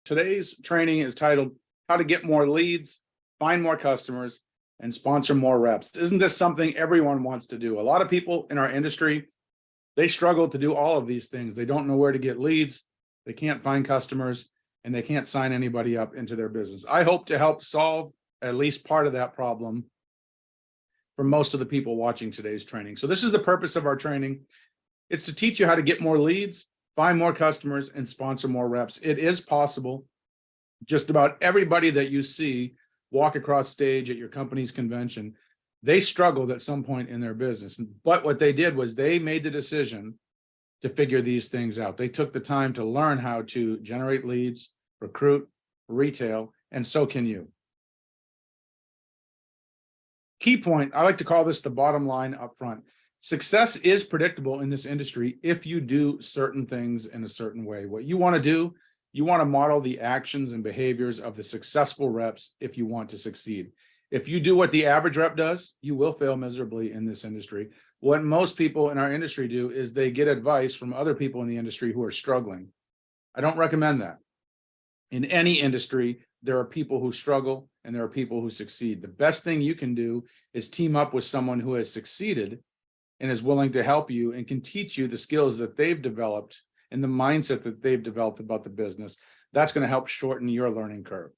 Today's training is titled How to Get More Leads, Find More Customers, and Sponsor More Reps. Isn't this something everyone wants to do? A lot of people in our industry, they struggle to do all of these things. They don't know where to get leads, they can't find customers, and they can't sign anybody up into their business. I hope to help solve at least part of that problem for most of the people watching today's training. So this is the purpose of our training. It's to teach you how to get more leads, find more customers, and sponsor more reps. It is possible. Just about everybody that you see walk across stage at your company's convention, they struggled at some point in their business. But what they did was they made the decision to figure these things out. They took the time to learn how to generate leads, recruit, retail, and so can you. Key point, I like to call this the bottom line up front. Success is predictable in this industry if you do certain things in a certain way. What you want to do, you want to model the actions and behaviors of the successful reps if you want to succeed. If you do what the average rep does, you will fail miserably in this industry. What most people in our industry do is they get advice from other people in the industry who are struggling. I don't recommend that. In any industry, there are people who struggle and there are people who succeed. The best thing you can do is team up with someone who has succeeded and is willing to help you and can teach you the skills that they've developed and the mindset that they've developed about the business. That's going to help shorten your learning curve.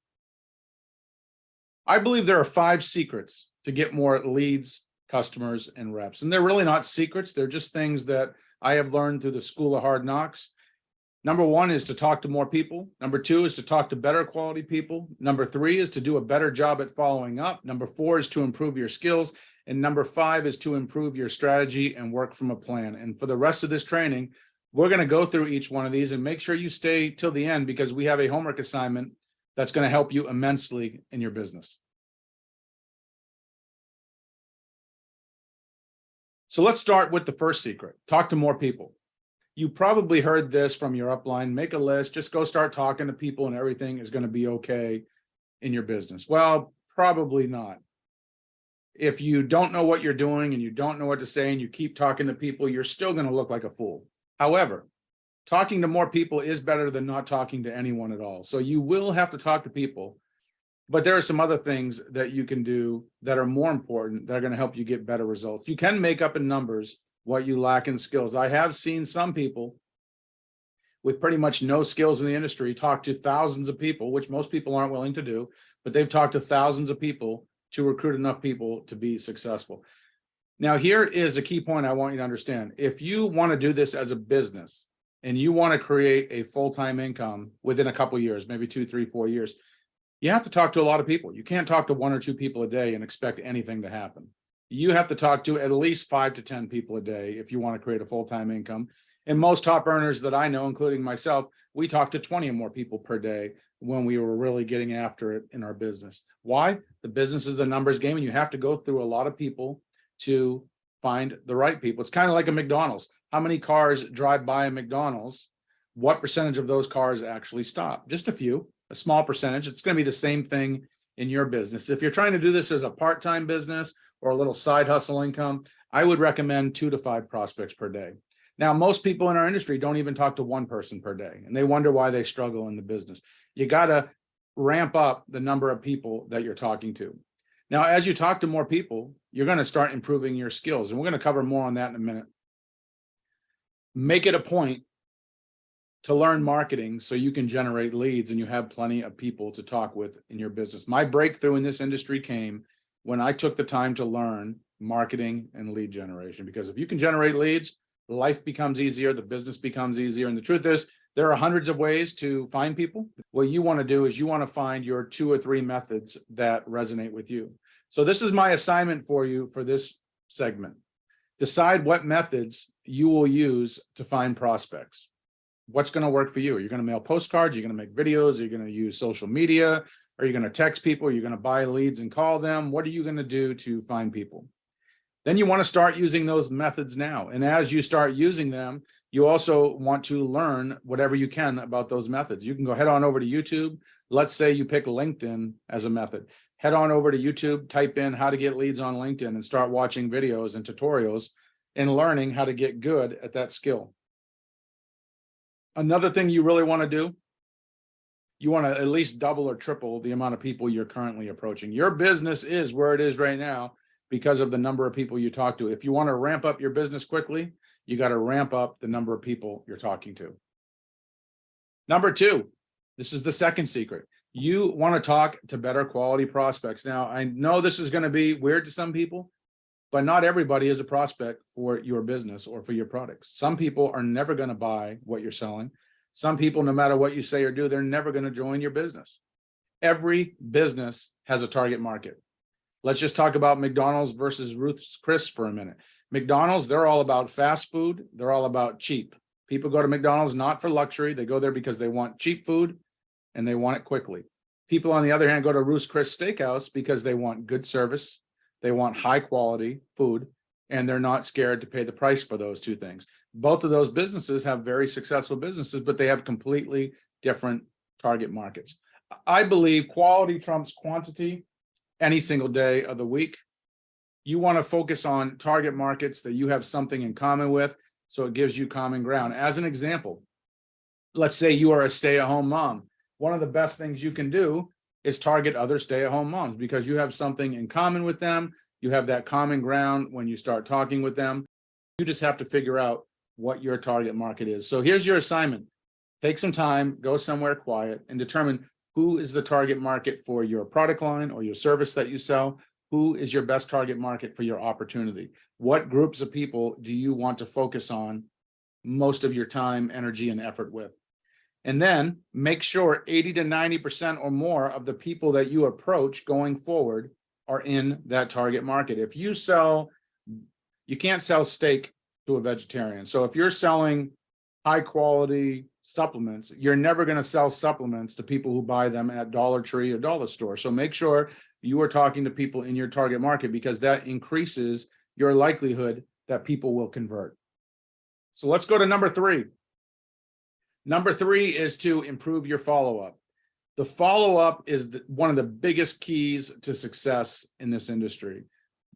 I believe there are 5 secrets to get more leads, customers, and reps. And they're really not secrets. They're just things that I have learned through the School of Hard Knocks. Number 1 is to talk to more people. Number 2 is to talk to better quality people. Number 3 is to do a better job at following up. Number 4 is to improve your skills. And number 5 is to improve your strategy and work from a plan. And for the rest of this training, we're going to go through each one of these and make sure you stay till the end because we have a homework assignment that's going to help you immensely in your business. So let's start with the first secret. Talk to more people. You probably heard this from your upline. Make a list, just go start talking to people and everything is going to be okay in your business. Well, probably not. If you don't know what you're doing and you don't know what to say and you keep talking to people, you're still going to look like a fool. However, talking to more people is better than not talking to anyone at all. So you will have to talk to people, but there are some other things that you can do that are more important that are going to help you get better results. You can make up in numbers what you lack in skills. I have seen some people with pretty much no skills in the industry talk to thousands of people, which most people aren't willing to do, but they've talked to thousands of people to recruit enough people to be successful. Now, here is a key point I want you to understand. If you want to do this as a business and you want to create a full-time income within a couple of years, maybe 2, 3, 4 years, you have to talk to a lot of people. You can't talk to 1 or 2 people a day and expect anything to happen. You have to talk to at least 5 to 10 people a day if you want to create a full-time income. And most top earners that I know, including myself, we talk to 20 or more people per day when we were really getting after it in our business. Why? The business is a numbers game and you have to go through a lot of people to find the right people. It's kind of like a McDonald's. How many cars drive by a McDonald's? What percentage of those cars actually stop? Just a few, a small percentage. It's going to be the same thing in your business. If you're trying to do this as a part-time business or a little side hustle income, I would recommend 2 to 5 prospects per day. Now, most people in our industry don't even talk to 1 person per day, and they wonder why they struggle in the business. You got to ramp up the number of people that you're talking to. Now, as you talk to more people, you're going to start improving your skills, and we're going to cover more on that in a minute. Make it a point to learn marketing so you can generate leads and you have plenty of people to talk with in your business. My breakthrough in this industry came when I took the time to learn marketing and lead generation, because if you can generate leads, life becomes easier, the business becomes easier. And the truth is, there are hundreds of ways to find people. What you want to do is you want to find your 2 or 3 methods that resonate with you. So this is my assignment for you for this segment. Decide what methods you will use to find prospects. What's going to work for you? Are you going to mail postcards? Are you going to make videos? Are you going to use social media? Are you going to text people? Are you going to buy leads and call them? What are you going to do to find people? Then you want to start using those methods now. And as you start using them, you also want to learn whatever you can about those methods. You can go head on over to YouTube. Let's say you pick LinkedIn as a method. Head on over to YouTube, type in how to get leads on LinkedIn and start watching videos and tutorials and learning how to get good at that skill. Another thing you really want to do you want to at least double or triple the amount of people you're currently approaching. Your business is where it is right now because of the number of people you talk to. If you want to ramp up your business quickly, you got to ramp up the number of people you're talking to. Number two, this is the second secret. You want to talk to better quality prospects. Now, I know this is going to be weird to some people, but not everybody is a prospect for your business or for your products. Some people are never going to buy what you're selling. Some people, no matter what you say or do, they're never going to join your business. Every business has a target market. Let's just talk about McDonald's versus Ruth's Chris for a minute. McDonald's, they're all about fast food. They're all about cheap. People go to McDonald's not for luxury. They go there because they want cheap food and they want it quickly. People, on the other hand, go to Ruth's Chris Steakhouse because they want good service. They want high quality food, and they're not scared to pay the price for those two things. Both of those businesses have very successful businesses, but they have completely different target markets. I believe quality trumps quantity any single day of the week. You want to focus on target markets that you have something in common with, so it gives you common ground. As an example, let's say you are a stay-at-home mom. One of the best things you can do is target other stay-at-home moms because you have something in common with them. You have that common ground when you start talking with them. You just have to figure out what your target market is. So here's your assignment. Take some time, go somewhere quiet, and determine who is the target market for your product line or your service that you sell. Who is your best target market for your opportunity? What groups of people do you want to focus on most of your time, energy, and effort with? And then make sure 80 to 90% or more of the people that you approach going forward are in that target market. If you sell, you can't sell steak to a vegetarian. So if you're selling high quality supplements, you're never going to sell supplements to people who buy them at Dollar Tree or Dollar Store. So make sure you are talking to people in your target market because that increases your likelihood that people will convert. So let's go to number three. Number three is to improve your follow-up. The follow-up is one of the biggest keys to success in this industry.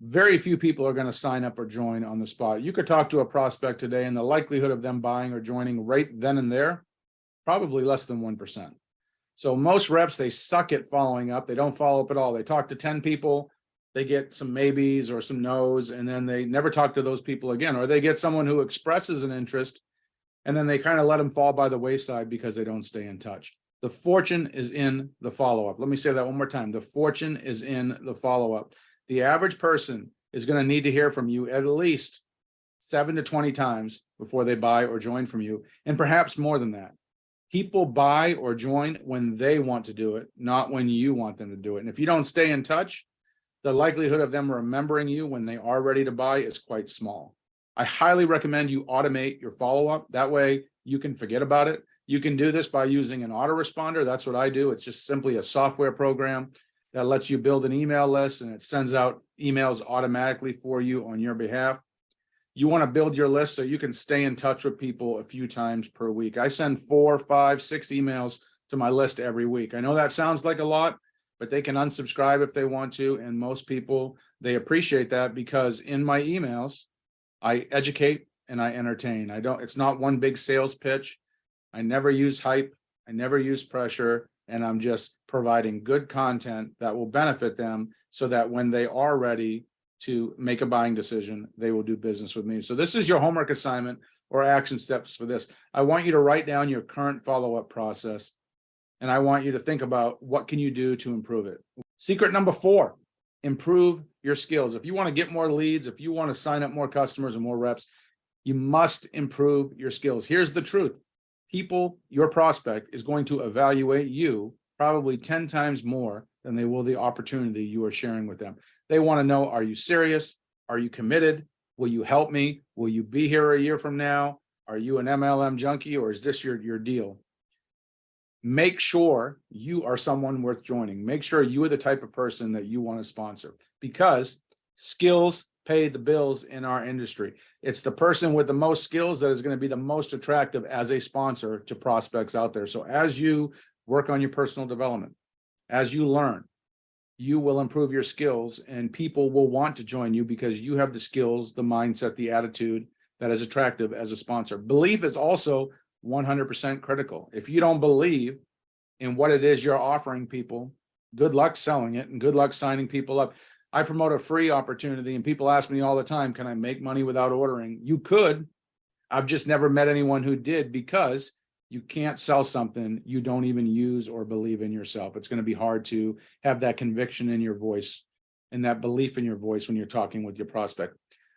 Very few people are going to sign up or join on the spot. You could talk to a prospect today and the likelihood of them buying or joining right then and there, probably less than 1%. So most reps, they suck at following up. They don't follow up at all. They talk to 10 people, they get some maybes or some no's, and then they never talk to those people again. Or they get someone who expresses an interest, and then they kind of let them fall by the wayside because they don't stay in touch. The fortune is in the follow-up. Let me say that one more time. The fortune is in the follow-up. The average person is going to need to hear from you at least 7 to 20 times before they buy or join from you, and perhaps more than that. People buy or join when they want to do it, not when you want them to do it. And if you don't stay in touch, the likelihood of them remembering you when they are ready to buy is quite small. I highly recommend you automate your follow-up. That way you can forget about it. You can do this by using an autoresponder. That's what I do. It's just simply a software program that lets you build an email list and it sends out emails automatically for you on your behalf. You want to build your list so you can stay in touch with people a few times per week. I send 4, 5, 6 emails to my list every week. I know that sounds like a lot, but they can unsubscribe if they want to. And most people, they appreciate that because in my emails, I educate and I entertain. It's not one big sales pitch. I never use hype. I never use pressure. And I'm just providing good content that will benefit them so that when they are ready to make a buying decision, they will do business with me. So this is your homework assignment or action steps for this. I want you to write down your current follow-up process. And I want you to think about what can you do to improve it. Secret number 4, improve your skills. If you want to get more leads, if you want to sign up more customers and more reps, you must improve your skills. Here's the truth. People, your prospect is going to evaluate you probably 10 times more than they will the opportunity you are sharing with them. They want to know, are you serious? Are you committed? Will you help me? Will you be here a year from now? Are you an MLM junkie or is this your deal? Make sure you are someone worth joining. Make sure you are the type of person that you want to sponsor because skills pay the bills in our industry. It's the person with the most skills that is going to be the most attractive as a sponsor to prospects out there. So as you work on your personal development, as you learn, you will improve your skills and people will want to join you because you have the skills, the mindset, the attitude that is attractive as a sponsor. Belief is also 100% critical. If you don't believe in what it is you're offering people, good luck selling it and good luck signing people up. I promote a free opportunity and people ask me all the time, can I make money without ordering? You could. I've just never met anyone who did, because you can't sell something you don't even use or believe in yourself. It's going to be hard to have that conviction in your voice and that belief in your voice when you're talking with your prospect.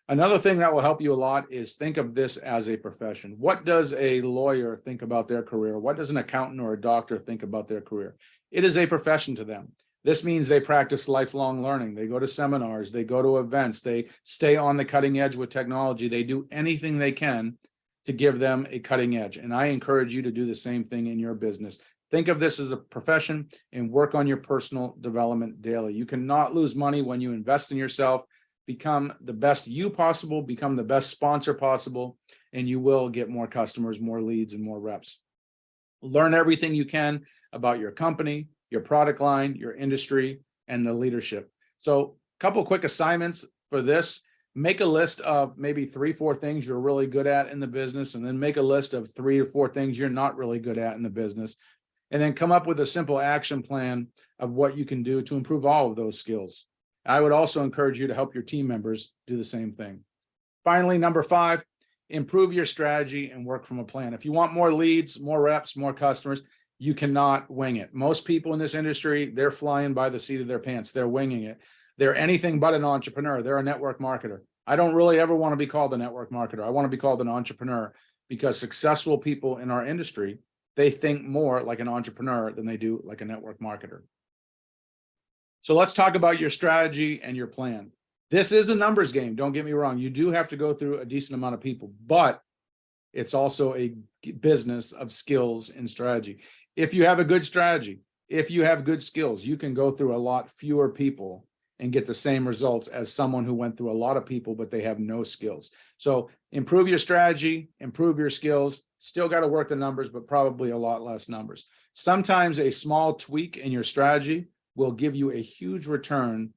Another thing that will help you a lot is think of this as a profession. What does a lawyer think about their career? What does an accountant or a doctor think about their career? It is a profession to them. This means they practice lifelong learning. They go to seminars, they go to events, they stay on the cutting edge with technology. They do anything they can to give them a cutting edge. And I encourage you to do the same thing in your business. Think of this as a profession and work on your personal development daily. You cannot lose money when you invest in yourself. Become the best you possible, become the best sponsor possible, and you will get more customers, more leads, and more reps. Learn everything you can about your company, your product line, your industry, and the leadership. So a couple quick assignments for this. Make a list of maybe 3-4 things you're really good at in the business, and then make a list of 3 or 4 things you're not really good at in the business. And then come up with a simple action plan of what you can do to improve all of those skills. I would also encourage you to help your team members do the same thing. Finally, number 5, improve your strategy and work from a plan. If you want more leads, more reps, more customers, you cannot wing it. Most people in this industry, they're flying by the seat of their pants. They're winging it. They're anything but an entrepreneur. They're a network marketer. I don't really ever want to be called a network marketer. I want to be called an entrepreneur, because successful people in our industry, they think more like an entrepreneur than they do like a network marketer. So let's talk about your strategy and your plan. This is a numbers game. Don't get me wrong. You do have to go through a decent amount of people, but it's also a business of skills and strategy. If you have a good strategy, if you have good skills, you can go through a lot fewer people and get the same results as someone who went through a lot of people, but they have no skills. So improve your strategy, improve your skills, still got to work the numbers, but probably a lot less numbers. Sometimes a small tweak in your strategy will give you a huge return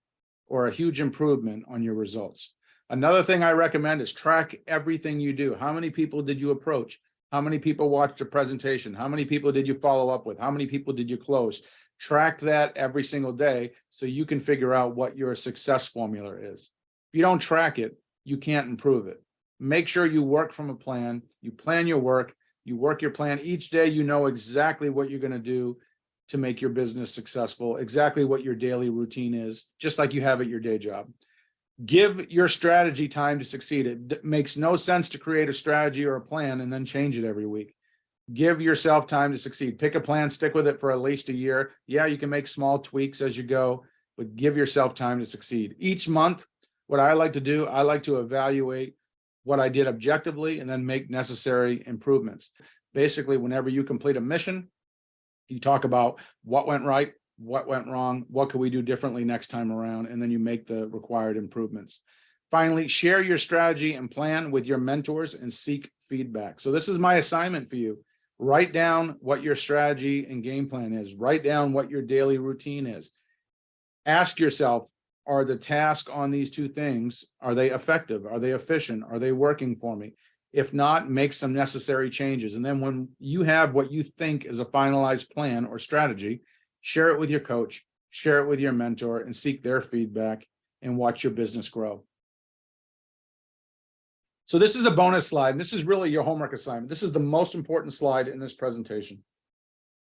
or a huge improvement on your results. Another thing I recommend is track everything you do. How many people did you approach? How many people watched a presentation? How many people did you follow up with? How many people did you close? Track that every single day so you can figure out what your success formula is. If you don't track it, you can't improve it. Make sure you work from a plan. You plan your work. You work your plan each day. You know exactly what you're going to do to make your business successful, exactly what your daily routine is, just like you have at your day job. Give your strategy time to succeed. It makes no sense to create a strategy or a plan and then change it every week. Give yourself time to succeed. Pick a plan, stick with it for at least a year. Yeah, you can make small tweaks as you go, but give yourself time to succeed. Each month, what I like to do, I like to evaluate what I did objectively and then make necessary improvements. Basically, whenever you complete a mission, you talk about what went right, what went wrong, what could we do differently next time around, and then you make the required improvements. Finally, share your strategy and plan with your mentors and seek feedback. So this is my assignment for you. Write down what your strategy and game plan is. Write down what your daily routine is. Ask yourself, are the tasks on these 2 things, are they effective? Are they efficient? Are they working for me? If not, make some necessary changes. And then when you have what you think is a finalized plan or strategy, share it with your coach, share it with your mentor, and seek their feedback and watch your business grow. So this is a bonus slide, and this is really your homework assignment. This is the most important slide in this presentation.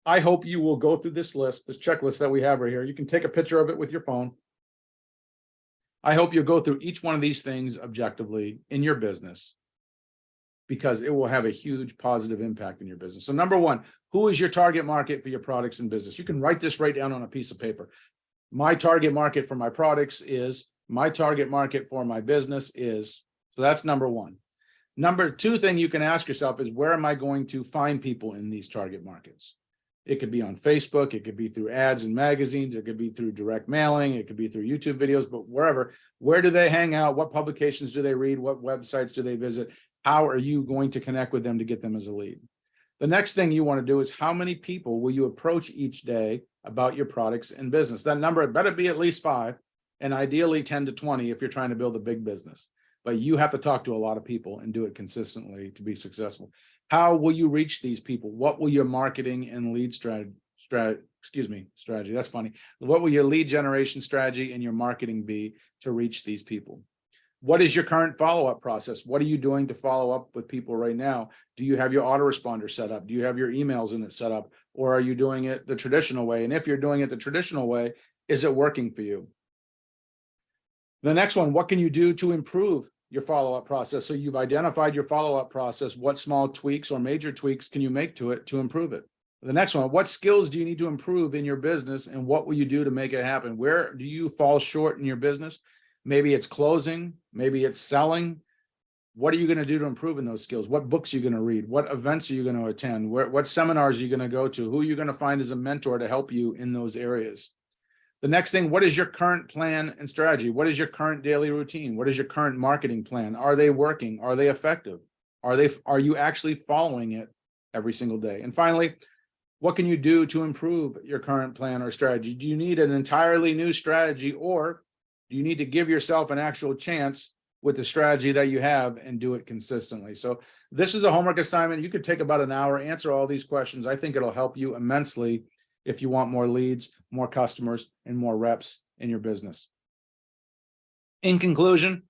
I hope you will go through this list, this checklist that we have right here. You can take a picture of it with your phone. I hope you'll go through each one of these things objectively in your business, because it will have a huge positive impact in your business. So number 1, who is your target market for your products and business? You can write this right down on a piece of paper. My target market for my products is, my target market for my business is. So that's number 1. Number 2 thing you can ask yourself is, where am I going to find people in these target markets? It could be on Facebook. It could be through ads in magazines. It could be through direct mailing. It could be through YouTube videos, but wherever, where do they hang out? What publications do they read? What websites do they visit? How are you going to connect with them to get them as a lead? The next thing you want to do is, how many people will you approach each day about your products and business? That number better be at least 5, and ideally 10 to 20 if you're trying to build a big business. But you have to talk to a lot of people and do it consistently to be successful. How will you reach these people? What will your marketing and lead strategy. That's funny. What will your lead generation strategy and your marketing be to reach these people? What is your current follow-up process? What are you doing to follow up with people right now? Do you have your autoresponder set up? Do you have your emails in it set up? Or are you doing it the traditional way? And if you're doing it the traditional way, is it working for you? The next one, what can you do to improve your follow-up process? So you've identified your follow-up process. What small tweaks or major tweaks can you make to it to improve it? The next one, what skills do you need to improve in your business and what will you do to make it happen? Where do you fall short in your business? Maybe it's closing, maybe it's selling. What are you going to do to improve in those skills? What books are you going to read? What events are you going to attend? What seminars are you going to go to? Who are you going to find as a mentor to help you in those areas? The next thing, what is your current plan and strategy? What is your current daily routine? What is your current marketing plan? Are they working? Are they effective? Are you actually following it every single day? And finally, what can you do to improve your current plan or strategy? Do you need an entirely new strategy, or do you need to give yourself an actual chance with the strategy that you have and do it consistently? So this is a homework assignment. You could take about an hour, answer all these questions. I think it'll help you immensely if you want more leads, more customers, and more reps in your business. In conclusion,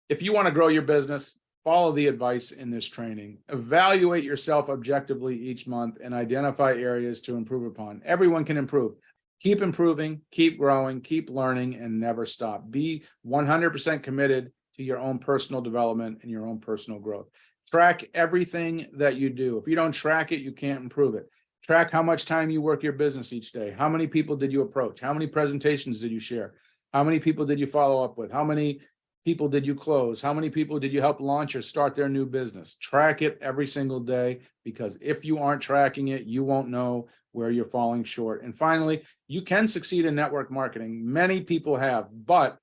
if you want to grow your business, follow the advice in this training. Evaluate yourself objectively each month and identify areas to improve upon. Everyone can improve. Keep improving, keep growing, keep learning, and never stop. Be 100% committed to your own personal development and your own personal growth. Track everything that you do. If you don't track it, you can't improve it. Track how much time you work your business each day. How many people did you approach? How many presentations did you share? How many people did you follow up with? How many people did you close? How many people did you help launch or start their new business? Track it every single day, because if you aren't tracking it, you won't know where you're falling short. And finally, you can succeed in network marketing. Many people have, but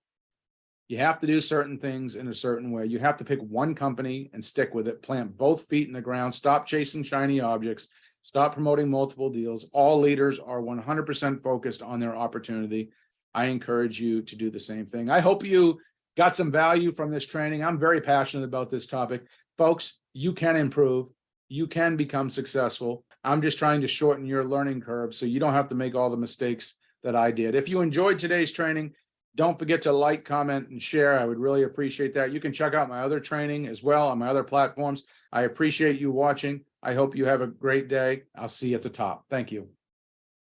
you have to do certain things in a certain way. You have to pick one company and stick with it. Plant both feet in the ground. Stop chasing shiny objects. Stop promoting multiple deals. All leaders are 100% focused on their opportunity. I encourage you to do the same thing. I hope you got some value from this training. I'm very passionate about this topic. Folks, you can improve. You can become successful. I'm just trying to shorten your learning curve so you don't have to make all the mistakes that I did. If you enjoyed today's training, don't forget to like, comment, and share. I would really appreciate that. You can check out my other training as well on my other platforms. I appreciate you watching. I hope you have a great day. I'll see you at the top. Thank you.